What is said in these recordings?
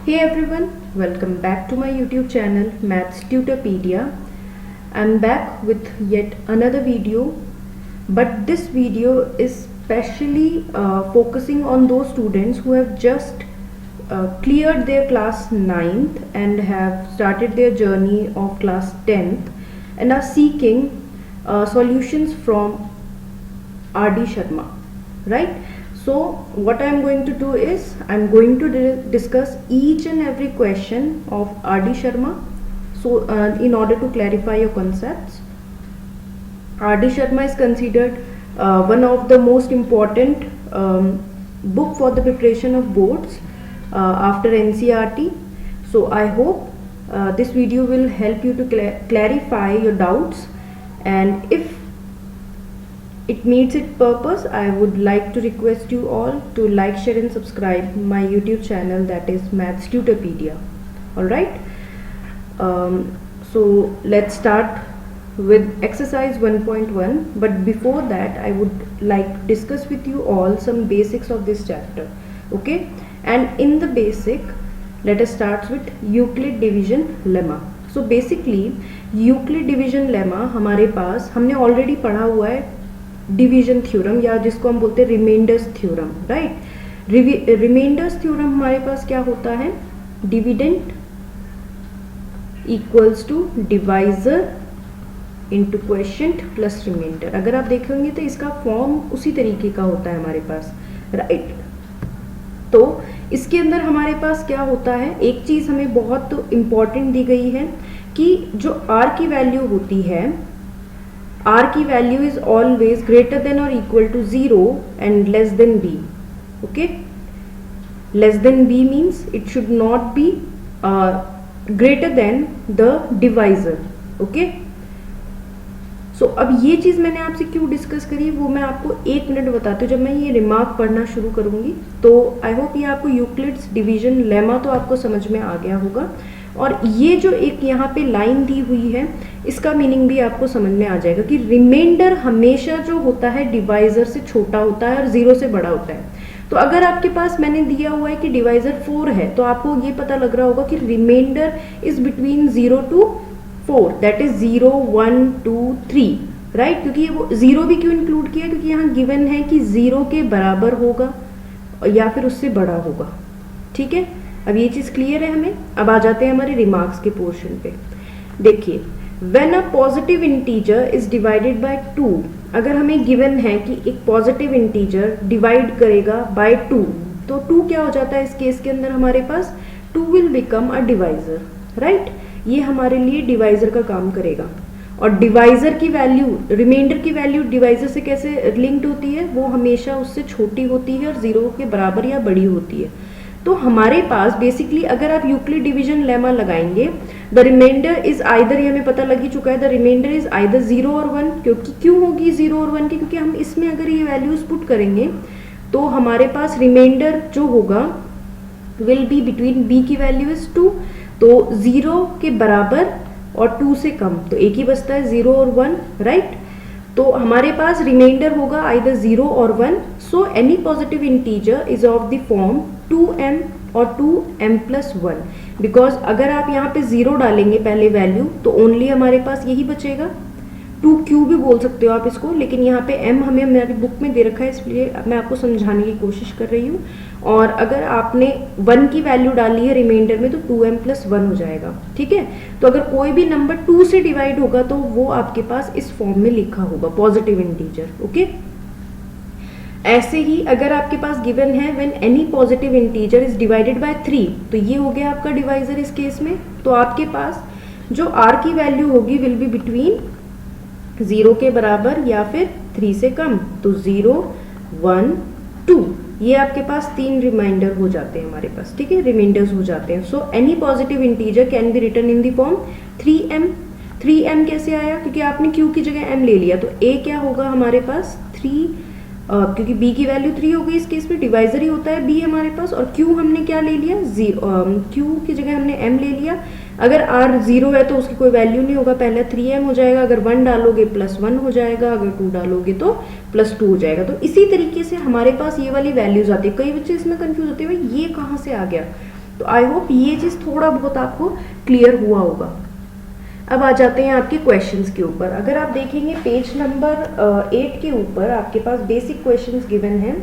Hey everyone, welcome back to my YouTube channel Maths Tutorpedia. I'm back with yet another video, but this video is specially focusing on those students who have just cleared their class 9th and have started their journey of class 10th and are seeking solutions from R.D. Sharma, right? So what I am going to do is I am going to discuss each and every question of R.D. Sharma. So in order to clarify your concepts, R.D. Sharma is considered one of the most important book for the preparation of boards after NCERT. So I hope this video will help you to clarify your doubts, and if it meets its purpose, I would like to request you all to like, share and subscribe my YouTube channel, that is Maths Tutorpedia. Alright, so let's start with exercise 1.1, but before that I would like to discuss with you all some basics of this chapter. Okay, and in the basic, let us start with Euclid division lemma. So basically Euclid division lemma हमारे पास हमने already पढ़ा हुआ है division theorem, या जिसको हम बोलते हैं remainders theorem, right. Remainders theorem हमारे पास क्या होता है, dividend equals to divisor into quotient plus remainder. अगर आप देखेंगे तो इसका फॉर्म उसी तरीके का होता है हमारे पास, राइट। तो इसके अंदर हमारे पास क्या होता है, एक चीज हमें बहुत इंपॉर्टेंट दी गई है कि जो आर की वैल्यू होती है, R की value is always greater than और equal to 0 and less than B. Okay, less than B means it should not be greater than the divisor. Okay, so अब ये चीज मैंने आपसे क्यों डिस्कस करी वो मैं आपको 1 मिनट बताती हूँ. जब मैं ये रिमार्क पढ़ना शुरू करूंगी तो आई होप ये आपको यूक्लिड्स डिवीजन लेमा तो आपको समझ में आ गया होगा, और ये जो एक यहाँ पे लाइन दी हुई है इसका मीनिंग भी आपको समझ में आ जाएगा कि रिमाइंडर हमेशा जो होता है डिवाइजर से छोटा होता है और 0 से बड़ा होता है. तो अगर आपके पास मैंने दिया हुआ है कि डिवाइजर 4 है तो आपको ये पता लग रहा होगा कि remainder is between 0 to 4, that is 0, 1, 2, 3, right. क्योंकि वो 0 भी क्यों इंक्लूड किया, क्योंकि यहाँ गिवन है कि 0 के बराबर होगा या फिर उससे बड़ा होगा. ठीक है, अब ये चीज क्लियर है हमें. अब आ जाते हैं हमारे रिमार्क्स के पोर्शन पे. देखिए, when a positive integer is divided by 2, अगर हमें गिवन है कि एक पॉजिटिव इंटीजर डिवाइड करेगा बाय 2, तो 2 क्या हो जाता है इस केस के अंदर हमारे पास, 2 will become a divisor, right. ये हमारे लिए डिवाइजर का काम करेगा. और डिवाइजर की वैल्यू, रिमाइंडर की वैल्यू डिवाइजर से कैसे लिंक्ड होती है, वो हमेशा उससे छोटी होती है और 0 के बराबर या बड़ी होती है. तो हमारे पास बेसिकली अगर आप यूक्लिड डिवीजन लेमा लगाएंगे, द रिमाइंडर इज आइदर, ये हमें पता लग ही चुका है, द रिमाइंडर इज आइदर 0 और 1. क्योंकि क्यों होगी 0 और 1 की, क्योंकि हम इसमें अगर ये वैल्यूज पुट करेंगे तो हमारे पास रिमाइंडर जो होगा विल बी बिटवीन बी की वैल्यू इज 2, तो 0 के बराबर और 2 से कम, तो एक ही बचता है 0 और 1, राइट. तो हमारे पास रिमाइंडर होगा आइदर 0 और 1. सो any positive integer is of the form 2m और 2m प्लस 1, बिकॉज अगर आप यहाँ पे 0 डालेंगे पहले वैल्यू तो ओनली हमारे पास यही बचेगा. 2q भी बोल सकते हो आप इसको, लेकिन यहाँ पे m हमें हमारी बुक में दे रखा है इसलिए मैं आपको समझाने की कोशिश कर रही हूँ. और अगर आपने 1 की वैल्यू डाली है रिमाइंडर में तो 2m प्लस 1 हो जाएगा. ठीक है, तो अगर कोई भी नंबर 2 से डिवाइड होगा तो वो आपके पास इस फॉर्म में लिखा होगा, पॉजिटिव इंटीजर. ओके, ऐसे ही अगर आपके पास गिवन है when any positive integer is divided by 3, तो ये हो गया आपका डिवाइजर इस केस में. तो आपके पास जो r की वैल्यू होगी विल बी बिटवीन 0 के बराबर या फिर 3 से कम, तो 0, 1, 2, ये आपके पास 3 रिमाइंडर हो जाते हैं हमारे पास. ठीक है, रिमाइंडर्स हो जाते हैं. So any positive integer can be written in the form 3m. 3m कैसे आया, क्योंकि आपने q की जगह m ले लिया, तो a क्या होगा हमारे पास 3, क्योंकि b की वैल्यू 3 होगी इस केस में, डिवाइजर ही होता है b हमारे पास, और q हमने क्या ले लिया, q की जगह हमने m ले लिया. अगर r 0 है तो उसकी कोई वैल्यू नहीं होगा, पहले 3m हो जाएगा, अगर 1 डालोगे प्लस 1 हो जाएगा, अगर 2 डालोगे तो प्लस 2 हो जाएगा. तो इसी तरीके से हमारे पास ये वाली वैल्यूज आती है. कई बच्चे इसमें कंफ्यूज होते हैं भाई ये कहाँ से आ गया, तो आई होप ये चीज़ थोड़ा बहुत आपको क्लियर हुआ होगा। अब आ जाते हैं आपके क्वेश्चंस के ऊपर। अगर आप देखेंगे पेज नंबर 8 के ऊपर आपके पास बेसिक क्वेश्चंस गिवन हैं।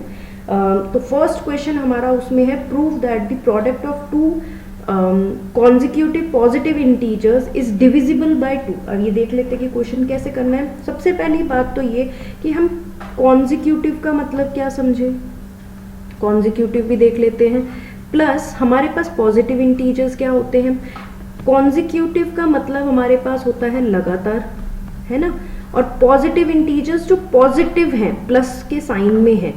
तो फर्स्ट क्वेश्चन हमारा उसमें है prove that the product of two consecutive positive integers is divisible by 2। अब ये देख लेते हैं कि क्वेश्चन कैसे करना है। सबसे पहली बात तो ये कि हम कॉन्जिक्यूटिव का मतलब क्या समझे, कॉन्जिक्यूटिव भी देख लेते हैं। प्लस हमारे पास पॉजिटिव इंटीजर्स क्या होते हैं। कॉन्जिक्यूटिव का मतलब हमारे पास होता है लगातार, है ना, और पॉजिटिव इंटीजर्स जो पॉजिटिव हैं प्लस के साइन में है,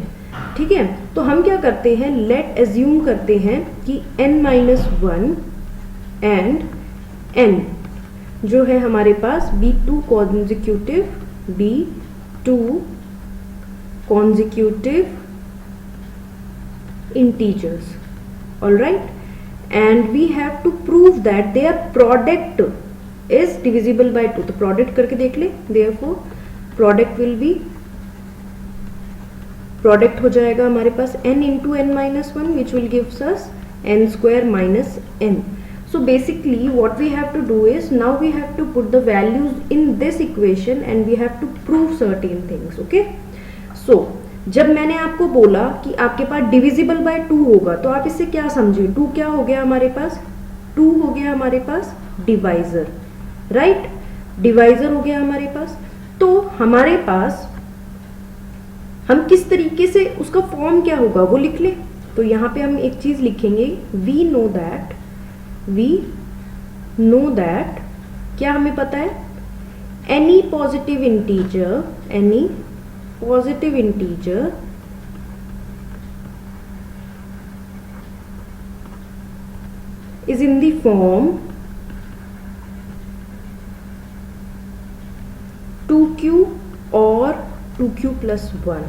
ठीक है। तो हम क्या करते हैं, लेट एज्यूम करते हैं कि n-1 एंड n जो है हमारे पास B2 consecutive integers, all right, and we have to prove that their product is divisible by 2। तो प्रोडक्ट करके देख ले, therefore product will be, product हो जाएगा हमारे पास n into n-1 which will gives us n square minus n। So basically what we have to do is now we have to put the values in this equation and we have to prove certain things, okay। So जब मैंने आपको बोला कि आपके पास divisible by 2 होगा तो आप इससे क्या समझे, 2 क्या हो गया हमारे पास, 2 हो गया हमारे पास डिवाइजर, राइट, डिवाइजर हो गया हमारे पास। तो हमारे पास हम किस तरीके से उसका फॉर्म क्या होगा वो लिख ले। तो यहाँ पे हम एक चीज लिखेंगे, वी नो दैट क्या हमें पता है, any positive integer is in the form 2q और 2q plus 1।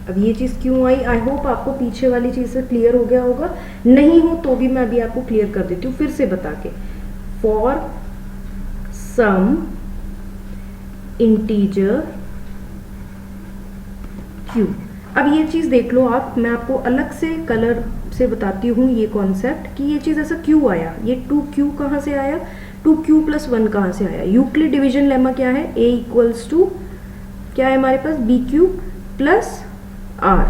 अब ये चीज क्यों आई, आई होप आपको पीछे वाली चीज से क्लियर हो गया होगा, नहीं हो तो भी मैं अभी आपको क्लियर कर देती हूँ फिर से बता के। फॉर सम इंटीजर q, अब ये चीज देख लो आप, मैं आपको अलग से कलर से बताती हूँ ये कॉन्सेप्ट कि ये चीज ऐसा क्यों आया, ये 2q कहाँ से आया, 2q plus 1 कहाँ से आया। यूक्लिड डिवीजन लेमा क्या है, a इक्वल्स टू क्या है हमारे पास, BQ प्लस R।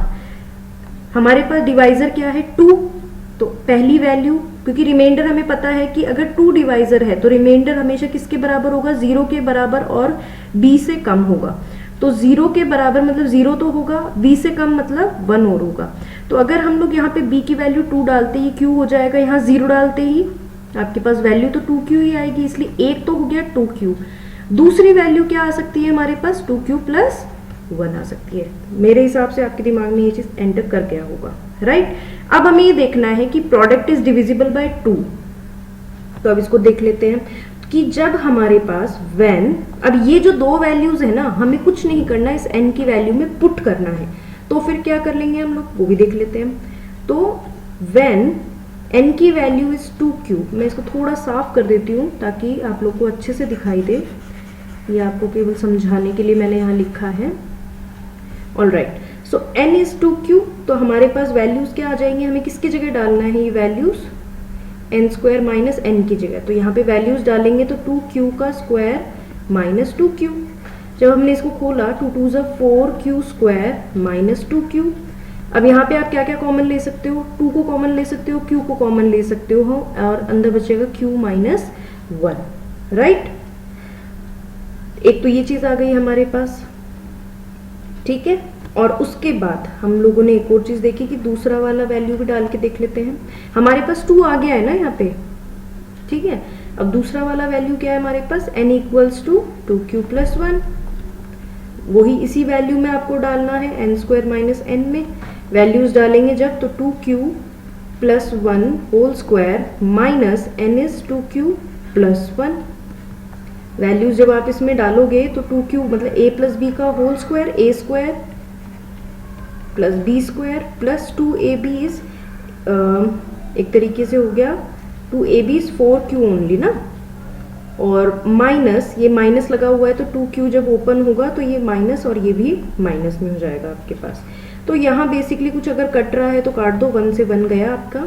हमारे पास डिवाइजर क्या है 2, तो पहली वैल्यू, क्योंकि रिमाइंडर हमें पता है कि अगर 2 डिवाइजर है तो रिमाइंडर हमेशा किसके बराबर होगा, 0 के बराबर और b से कम होगा। तो 0 के बराबर मतलब 0 तो होगा, b से कम मतलब 1 और होगा। तो अगर हम लोग यहाँ पे b की वैल्यू 2 डालते ही q हो जाएगा, यहाँ 0 डालते ही आपके पास वैल्यू तो 2q ही आएगी, इसलिए एक तो हो गया 2q। दूसरी वैल्यू क्या आ सकती है हमारे पास, 2q प्लस 1 आ सकती है। मेरे हिसाब से आपके दिमाग में ये चीज एंटर कर गया होगा, राइट। अब हमें ये देखना है कि प्रोडक्ट इज डिविजिबल बाय 2। तो अब इसको देख लेते हैं कि जब हमारे पास व्हेन, अब ये जो दो वैल्यूज है ना, हमें कुछ नहीं करना, इस n की वैल्यू में पुट करना है। तो फिर क्या कर लेंगे हम लोग, वो भी देख लेते हैं। तो व्हेन n की वैल्यू इज 2q, मैं इसको थोड़ा साफ कर देती हूँ ताकि आप लोग को अच्छे से दिखाई दे, ये आपको केवल समझाने के लिए मैंने यहाँ लिखा है। All right, so n is 2q, तो हमारे पास वैल्यूज क्या आ जाएंगे, हमें किसकी जगह डालना है ये values, n square minus n की जगह। तो यहाँ पे वैल्यूज डालेंगे तो 2q का स्क्वायर माइनस 2q। जब हमने इसको खोला 2 2 ज़ा 4q स्क्वायर माइनस 2q। अब यहाँ पे आप क्या क्या कॉमन ले सकते हो, 2 को कॉमन ले सकते हो, q को कॉमन ले सकते हो, और अंदर बचेगा q माइनस 1, राइट। एक तो ये चीज आ गई हमारे पास, ठीक है। और उसके बाद हम लोगों ने एक और चीज देखी कि दूसरा वाला वैल्यू भी डाल के देख लेते हैं। हमारे पास 2 आ गया है ना यहाँ पे, ठीक है। अब दूसरा वाला वैल्यू क्या है हमारे पास, n equals to 2q plus 1। वही इसी वैल्यू में आपको डालना है n स्क्वायर माइनस n में। वैल्यूज डालेंगे जब, तो 2q plus 1 whole square minus n is 2q plus 1। Values जब आप इसमें डालोगे तो 2q मतलब a प्लस बी का whole square, a square plus b square plus 2ab is एक तरीके से हो गया 2ab इज 4q ओनली ना, और माइनस, ये माइनस लगा हुआ है तो 2q जब ओपन होगा तो ये माइनस और ये भी माइनस में हो जाएगा आपके पास। तो यहाँ बेसिकली कुछ अगर कट रहा है तो काट दो, 1 से 1 गया आपका,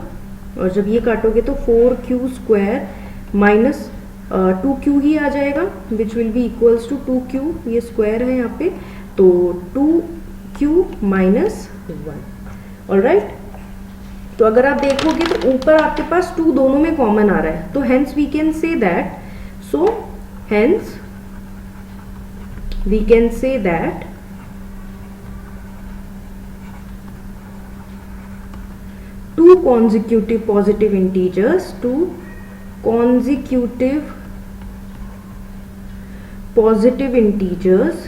और जब ये काटोगे तो 4q² माइनस 2q ही आ जाएगा, which will be equals to 2q, ये स्क्वायर है यहाँ पे, तो 2q माइनस 1। ऑलराइट, तो अगर आप देखोगे तो ऊपर आपके पास 2 दोनों में कॉमन आ रहा है, तो hence we can say that, so hence we can say that two consecutive positive integers, two consecutive positive integers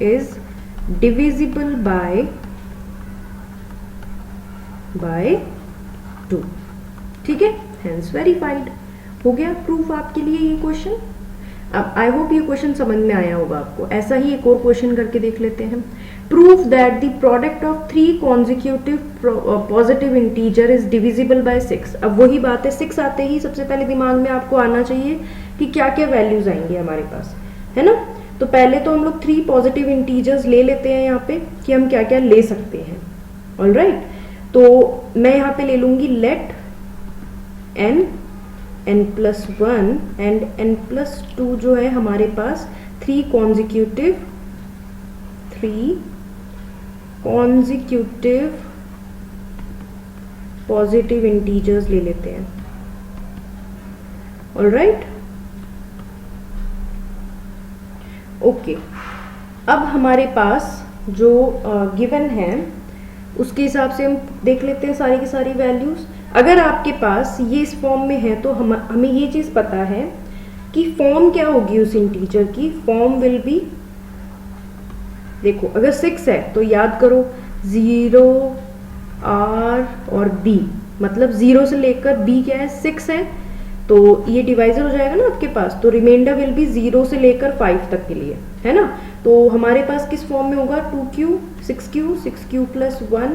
is divisible by 2। ठीक है, hence verified हो गया प्रूफ आपके लिए ये क्वेश्चन। अब आई होप ये क्वेश्चन समझ में आया होगा आपको। ऐसा ही एक और क्वेश्चन करके देख लेते हैं। Proof that the product of 3 consecutive positive integer is divisible by 6। अब वही बात है, 6 आते ही सबसे पहले दिमाग में आपको आना चाहिए कि क्या क्या वैल्यूज आएंगे हमारे पास, है ना। तो पहले तो हम लोग 3 पॉजिटिव इंटीजर्स ले लेते हैं यहाँ पे कि हम क्या क्या ले सकते हैं। ऑलराइट, तो मैं यहाँ पे ले लूंगी लेट n+1 एंड n+2 जो है हमारे पास 3 कॉन्जिक्यूटिव पॉजिटिव इंटीजर्स ले लेते हैं। ऑलराइट, ओके, अब हमारे पास जो गिवन है उसके हिसाब से हम देख लेते हैं सारी की सारी वैल्यूज। अगर आपके पास ये इस फॉर्म में है तो हमें ये चीज पता है कि फॉर्म क्या होगी उस इंटीजर की। फॉर्म विल बी, देखो अगर 6 है तो याद करो 0 R और B, मतलब 0 से लेकर B क्या है 6 है, तो ये डिवाइजर हो जाएगा ना आपके पास, तो रिमाइंडर विल बी 0 से लेकर 5 तक के लिए, है ना। तो हमारे पास किस फॉर्म में होगा 2q 6q 6q + 1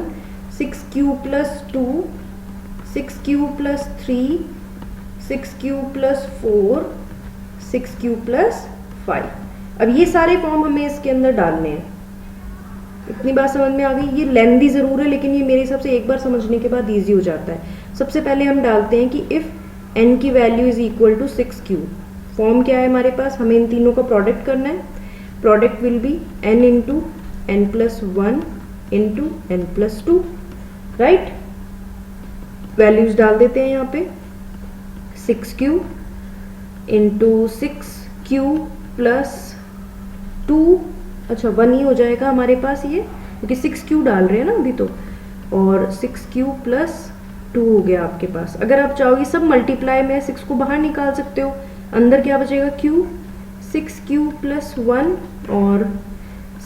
6q + 2 6q + 3 6q + 4 6q + 5। अब ये सारे फॉर्म हमें इसके अंदर डालने हैं। इतनी बात समझ में आ गई। ये लेंदी जरूर है लेकिन ये मेरे हिसाब से एक बार समझने के बाद इजी हो जाता है। सबसे पहले हम डालते हैं कि इफ n की value is equal to 6q, form क्या है हमारे पास, हमें इन तीनों का प्रोडक्ट करना है। Product will be n × n+1 × n+2, right. Values डाल देते हैं यहाँ पे 6q × 6q + 2, अच्छा 1 ही हो जाएगा हमारे पास ये, क्योंकि 6q डाल रहे हैं ना अभी तो, और 6q + 2 हो गया आपके पास। अगर आप चाहो ये सब मल्टीप्लाई में 6 को बाहर निकाल सकते हो, अंदर क्या बचेगा q 6q + 1 और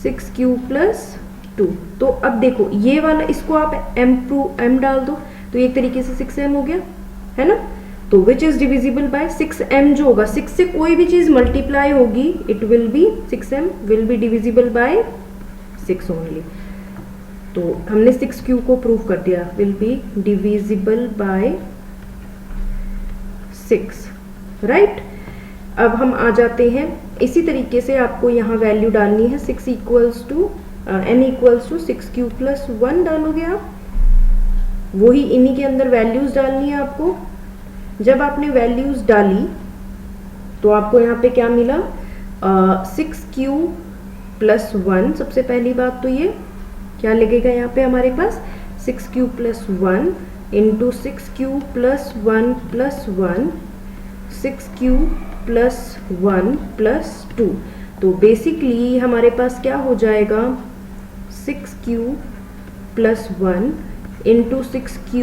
6q + 2। तो अब देखो ये वाला, इसको आप m डाल दो तो एक तरीके से 6m हो गया, है ना। तो which is divisible by 6m जो होगा, 6 से कोई भी चीज मल्टीप्लाई होगी it will be 6m will be divisible by 6 only. तो हमने 6q को प्रूव कर दिया, will be divisible by 6, right. अब हम आ जाते हैं, इसी तरीके से आपको यहाँ वैल्यू डालनी है 6 = n = 6q + 1 डालोगे आप, वही इन्हीं के अंदर वैल्यूज डालनी है आपको। जब आपने वैल्यूज डाली तो आपको यहाँ पे क्या मिला 6q + 1। सबसे पहली बात तो ये क्या लगेगा यहाँ पे हमारे पास 6q + 1 × 6q + 1 + 1 6q + 1 + 2। तो बेसिकली हमारे पास क्या हो जाएगा 6q + 1 × 6q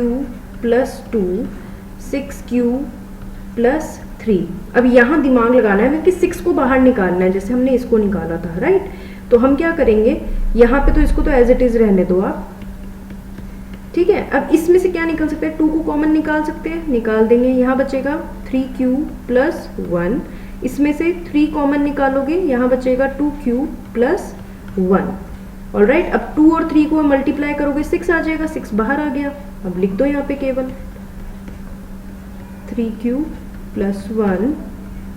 + 2 6q + 3। अब यहाँ दिमाग लगाना है क्योंकि 6 को बाहर निकालना है, जैसे हमने इसको निकाला था, राइट। तो हम क्या करेंगे यहाँ पे, तो इसको तो एज इट इज रहने दो आप, ठीक है। अब इसमें से क्या निकल सकता है, 2 को कॉमन निकाल सकते हैं, निकाल देंगे। यहाँ बचेगा 3q + 1, इसमें से 3 कॉमन निकालोगे, यहाँ बचेगा 2q + 1। ऑलराइट, अब 2 और 3 को मल्टीप्लाई करोगे 6 आ जाएगा, 6 बाहर आ गया। अब लिख दो यहाँ पे केवल 3q + 1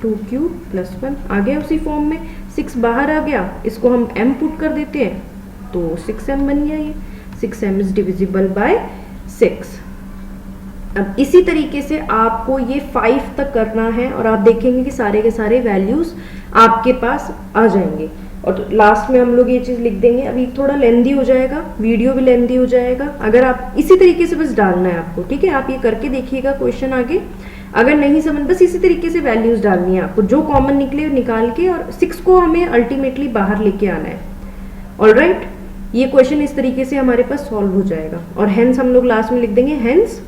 2q + 1 आ गया उसी फॉर्म में। 6 बाहर आ गया, इसको हम m पुट कर देते हैं तो 6m बन गया। ये 6m इज डिविजिबल बाय 6। अब इसी तरीके से आपको ये 5 तक करना है और आप देखेंगे कि सारे के सारे वैल्यूज आपके पास आ जाएंगे। और लास्ट में हम लोग ये चीज लिख देंगे। अभी थोड़ा लेंदी हो जाएगा, वीडियो भी लेंदी हो जाएगा। अगर आप इसी तरीके से बस डालना है आपको, ठीक है, आप ये करके देखिएगा क्वेश्चन आगे। अगर नहीं समझ, बस इसी तरीके से वैल्यूज डालनी है आपको, जो कॉमन निकले निकाल के, और 6 को हमें अल्टीमेटली बाहर लेके आना है। ऑलराइट, ये क्वेश्चन इस तरीके से हमारे पास सॉल्व हो जाएगा। और हेंस हम लोग लास्ट में लिख देंगे, हेंस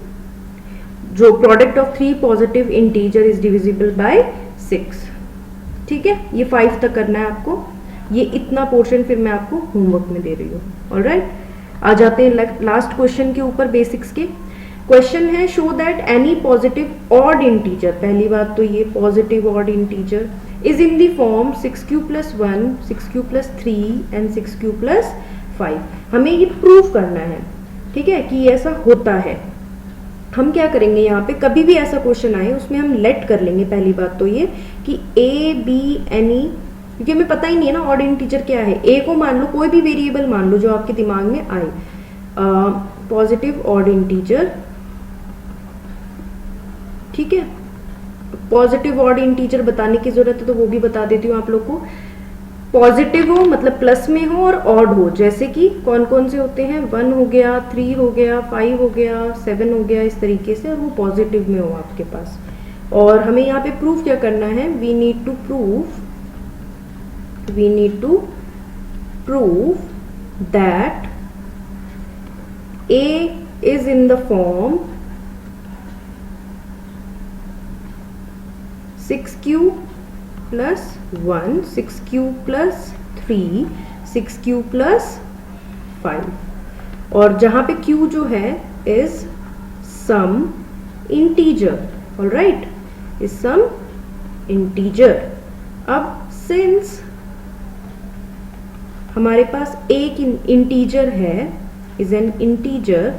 जो product of 3 positive integer is divisible by 6। ठीक है, ये 5 तक करना है आपको। ये इतना पोर्शन फिर मैं आपको होमवर्क में दे रही हूँ। ऑलराइट, आ जाते हैं लास्ट क्वेश्चन के ऊपर, बेसिक्स के। क्वेश्चन है, show that any positive odd integer, पहली बात तो ये positive odd integer is in the form 6q + 1, 6q + 3 and 6q + 5। हमें ये प्रूव करना है, ठीक है, कि ऐसा होता है। हम क्या करेंगे, यहाँ पे कभी भी ऐसा क्वेश्चन आए उसमें हम लेट कर लेंगे। पहली बात तो ये कि ए बी एनी, क्योंकि हमें पता ही नहीं है ना ऑड इंटीजर क्या है। ए को मान लो, कोई भी वेरिएबल मान लो जो आपके दिमाग में आए, पॉजिटिव ऑड इंटीजर, ठीक है। पॉजिटिव ऑड इंटीजर बताने की जरूरत है तो वो भी बता देती हूँ आप लोग को। पॉजिटिव हो मतलब प्लस में हो, और ऑड हो, जैसे कि कौन कौन से होते हैं, 1 हो गया, 3 हो गया, 5 हो गया, 7 हो गया, इस तरीके से, और वो पॉजिटिव में हो आपके पास। और हमें यहाँ पे प्रूफ क्या करना है, we need to prove that A is in the form 6q + 1, 6q + 3, 6q + 5, और जहां पे q जो है is some integer, alright, is some integer। अब since हमारे पास एक इंटीजर है, इज एन इंटीजर,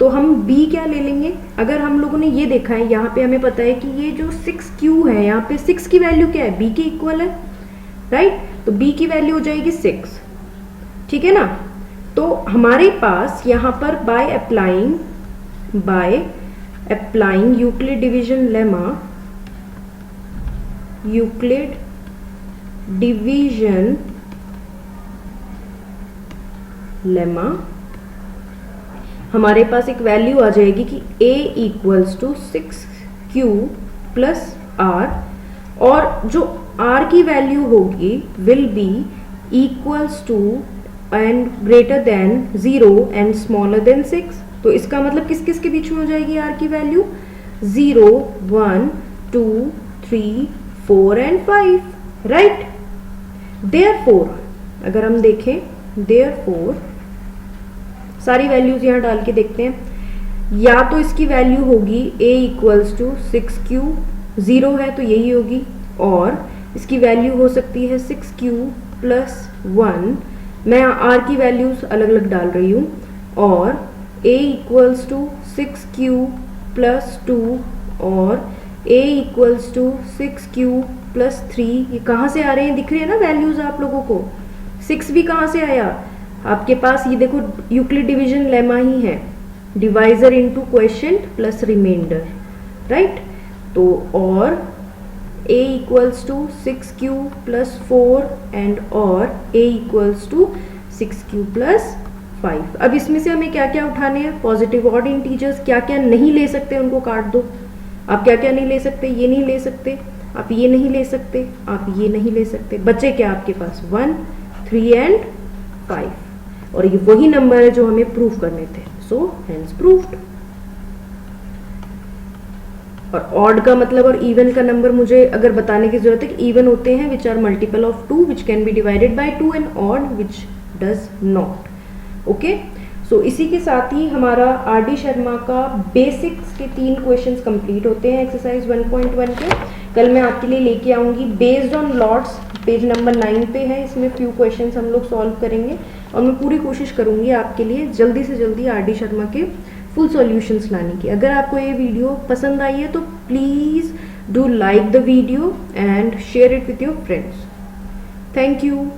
तो हम b क्या ले लेंगे। अगर हम लोगों ने ये देखा है, यहाँ पे हमें पता है कि ये जो 6q है, यहाँ पे 6 की वैल्यू क्या है, b के इक्वल है, राइट। तो b की वैल्यू हो जाएगी 6, ठीक है ना। तो हमारे पास यहाँ पर by applying Euclid division lemma, Euclid division lemma, हमारे पास एक वैल्यू आ जाएगी कि a = 6q + r, और जो r की वैल्यू होगी will be equals to and greater than 0 and smaller than 6। तो इसका मतलब किस किस के बीच में हो जाएगी r की वैल्यू, 0, 1, 2, 3, 4 एंड 5, राइट। देयरफॉर अगर हम देखें, देयरफॉर सारी वैल्यूज यहाँ डाल के देखते हैं। या तो इसकी वैल्यू होगी a = 6q, 0 है तो यही होगी, और इसकी वैल्यू हो सकती है 6q + 1, मैं r की वैल्यूज अलग अलग डाल रही हूँ, और a = 6q + 2 और a = 6q + 3। ये कहाँ से आ रहे हैं, दिख रही है ना वैल्यूज आप लोगों को। 6 भी कहाँ से आया आपके पास, ये देखो यूक्लिड डिवीजन लेमा ही है, divisor into quotient plus reminder, right. तो और a = 6q + 4 एंड और a = 6q + 5। अब इसमें से हमें क्या क्या उठाने हैं, पॉजिटिव ऑड इंटीजर्स, क्या क्या नहीं ले सकते उनको काट दो। आप क्या क्या नहीं ले सकते, ये नहीं ले सकते, आप ये नहीं ले सकते, आप ये नहीं ले सकते, बचे क्या आपके पास 1, 3 एंड 5, और ये वही नंबर है जो हमें प्रूफ करने थे। So hence proved. और ऑड का मतलब और इवन का नंबर मुझे अगर बताने की जरूरत है कि इवन होते हैं which are multiple of 2 which can be divided by 2 and odd which does not. Okay, so इसी के साथ ही हमारा आर.डी. शर्मा का बेसिक्स के 3 क्वेश्चंस कंप्लीट होते हैं एक्सरसाइज 1.1 के। कल मैं आपके लिए लेके आऊंगी based on lots, page number 9 पे है, इसमें फ्यू क्वेश्चंस हम लोग सॉल्व करेंगे, और मैं पूरी कोशिश करूंगी आपके लिए जल्दी से जल्दी आर.डी. शर्मा के फुल सॉल्यूशंस लाने की। अगर आपको ये वीडियो पसंद आई है तो please do like the video and share it with your friends. Thank you.